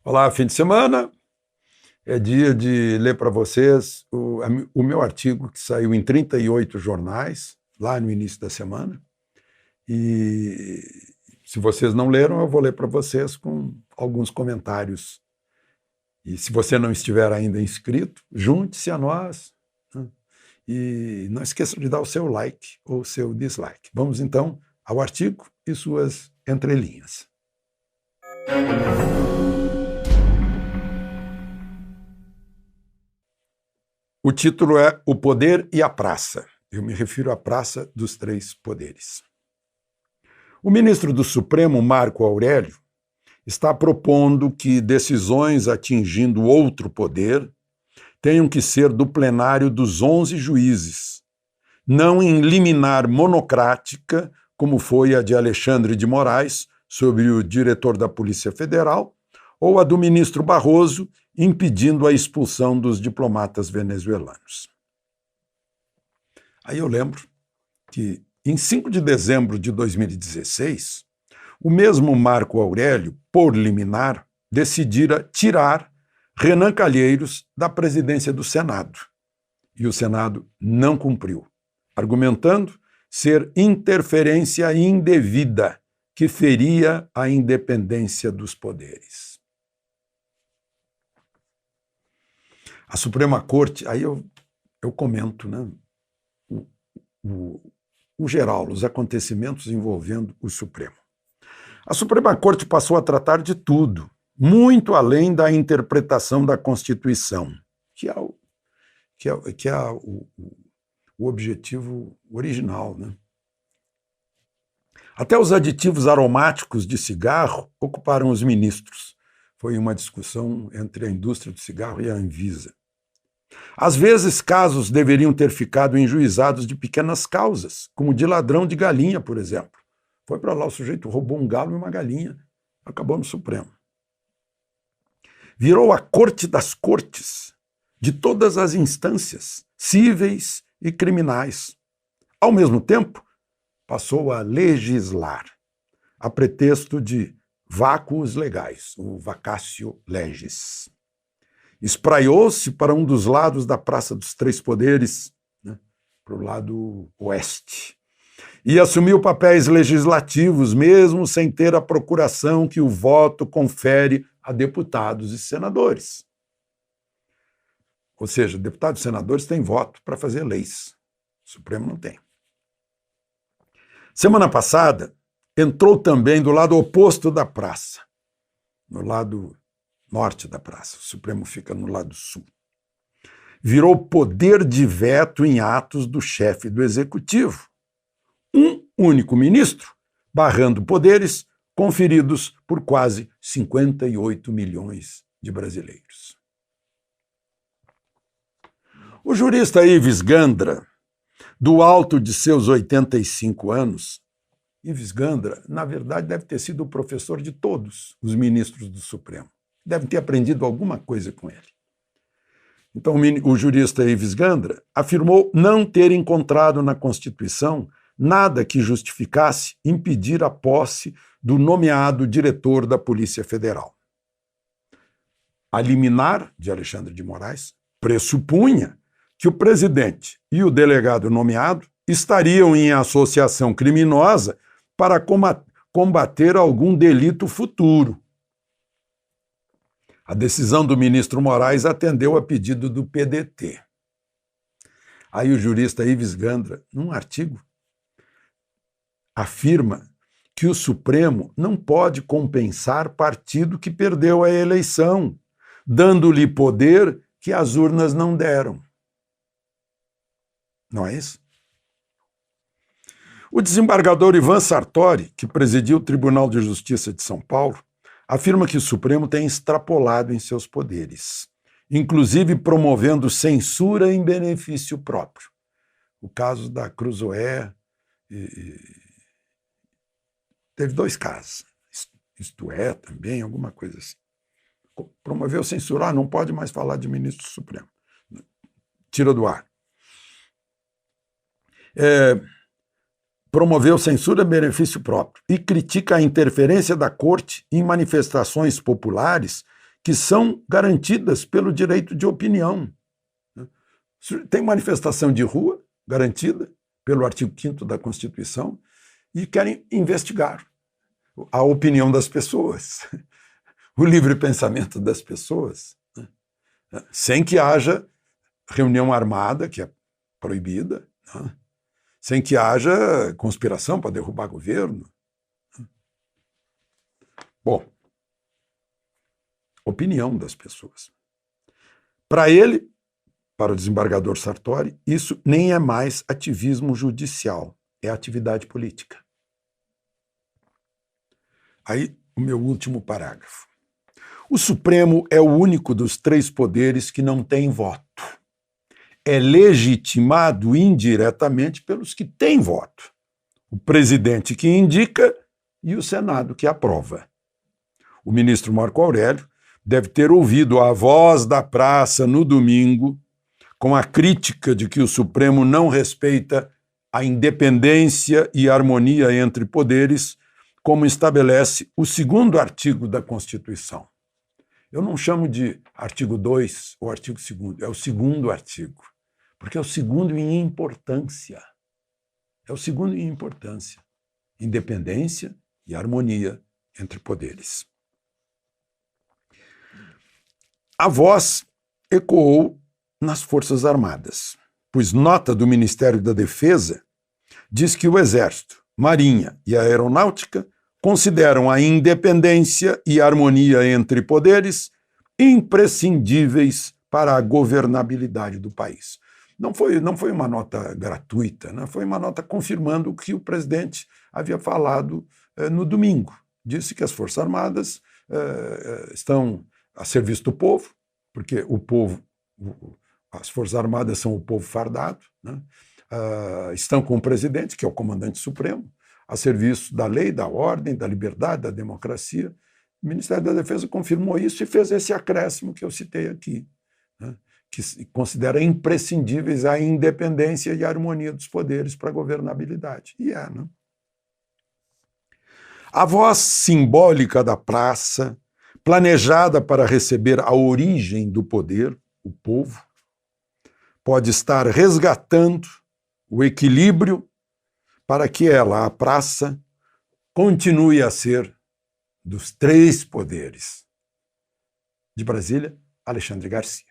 Olá, fim de semana. É dia de ler para vocês o meu artigo que saiu em 38 jornais, lá no início da semana. E se vocês não leram, eu vou ler para vocês com alguns comentários. E se você não estiver ainda inscrito, junte-se a nós, né? E não esqueça de dar o seu like ou o seu dislike. Vamos então ao artigo e suas entrelinhas. O título é O Poder e a Praça. Eu me refiro à Praça dos Três Poderes. O ministro do Supremo, Marco Aurélio, está propondo que decisões atingindo outro poder tenham que ser do plenário dos 11 juízes, não em liminar monocrática, como foi a de Alexandre de Moraes sobre o diretor da Polícia Federal, ou a do ministro Barroso, impedindo a expulsão dos diplomatas venezuelanos. Aí eu lembro que, em 5 de dezembro de 2016, o mesmo Marco Aurélio, por liminar, decidira tirar Renan Calheiros da presidência do Senado. E o Senado não cumpriu, argumentando ser interferência indevida que feria a independência dos poderes. A Suprema Corte, aí eu comento, né, o geral, os acontecimentos envolvendo o Supremo. A Suprema Corte passou a tratar de tudo, muito além da interpretação da Constituição, que é o objetivo original, né? Até os aditivos aromáticos de cigarro ocuparam os ministros. Foi uma discussão entre a indústria do cigarro e a Anvisa. Às vezes, casos deveriam ter ficado enjuizados de pequenas causas, como de ladrão de galinha, por exemplo. Foi para lá, o sujeito roubou um galo e uma galinha, acabou no Supremo. Virou a corte das cortes, de todas as instâncias, cíveis e criminais. Ao mesmo tempo, passou a legislar, a pretexto de vácuos legais, o vacatio legis. Espraiou-se para um dos lados da Praça dos Três Poderes, né, para o lado oeste, e assumiu papéis legislativos, mesmo sem ter a procuração que o voto confere a deputados e senadores. Ou seja, deputados e senadores têm voto para fazer leis. O Supremo não tem. Semana passada, entrou também do lado oposto da praça, no lado norte da praça. O Supremo fica no lado sul. Virou poder de veto em atos do chefe do executivo. Um único ministro, barrando poderes conferidos por quase 58 milhões de brasileiros. O jurista Ives Gandra, do alto de seus 85 anos, Ives Gandra, na verdade, deve ter sido o professor de todos os ministros do Supremo. Devem ter aprendido alguma coisa com ele. Então, o jurista Ives Gandra afirmou não ter encontrado na Constituição nada que justificasse impedir a posse do nomeado diretor da Polícia Federal. A liminar de Alexandre de Moraes pressupunha que o presidente e o delegado nomeado estariam em associação criminosa para combater algum delito futuro. A decisão do ministro Moraes atendeu a pedido do PDT. Aí o jurista Ives Gandra, num artigo, afirma que o Supremo não pode compensar partido que perdeu a eleição, dando-lhe poder que as urnas não deram. Não é isso? O desembargador Ivan Sartori, que presidiu o Tribunal de Justiça de São Paulo, afirma que o Supremo tem extrapolado em seus poderes, inclusive promovendo censura em benefício próprio. O caso da Cruzoé teve 2 casos, isto é, também, alguma coisa assim. Promoveu censurar, não pode mais falar de ministro do Supremo. Tira do ar. Promoveu censura em benefício próprio e critica a interferência da Corte em manifestações populares que são garantidas pelo direito de opinião. Tem manifestação de rua garantida pelo artigo 5º da Constituição e querem investigar a opinião das pessoas, o livre pensamento das pessoas, sem que haja reunião armada, que é proibida, sem que haja conspiração para derrubar governo. Bom, opinião das pessoas. Para ele, para o desembargador Sartori, isso nem é mais ativismo judicial, é atividade política. Aí, o meu último parágrafo. O Supremo é o único dos 3 poderes que não tem voto. É legitimado indiretamente pelos que têm voto. O presidente que indica e o Senado que aprova. O ministro Marco Aurélio deve ter ouvido a voz da praça no domingo com a crítica de que o Supremo não respeita a independência e harmonia entre poderes, como estabelece o 2º artigo da Constituição. Eu não chamo de artigo 2 ou artigo 2º, é o 2º artigo, porque é o 2º em importância. É o 2º em importância. Independência e harmonia entre poderes. A voz ecoou nas Forças Armadas, pois nota do Ministério da Defesa diz que o Exército, Marinha e a Aeronáutica consideram a independência e harmonia entre poderes imprescindíveis para a governabilidade do país. Não foi uma nota gratuita, né? Foi uma nota confirmando o que o presidente havia falado no domingo. Disse que as Forças Armadas estão a serviço do povo, porque o povo, as Forças Armadas são o povo fardado, né? Estão com o presidente, que é o comandante supremo, a serviço da lei, da ordem, da liberdade, da democracia. O Ministério da Defesa confirmou isso e fez esse acréscimo que eu citei aqui, né? Que considera imprescindíveis a independência e a harmonia dos poderes para a governabilidade. E é, né? A voz simbólica da praça, planejada para receber a origem do poder, o povo, pode estar resgatando o equilíbrio para que ela, a praça, continue a ser dos 3 poderes. De Brasília, Alexandre Garcia.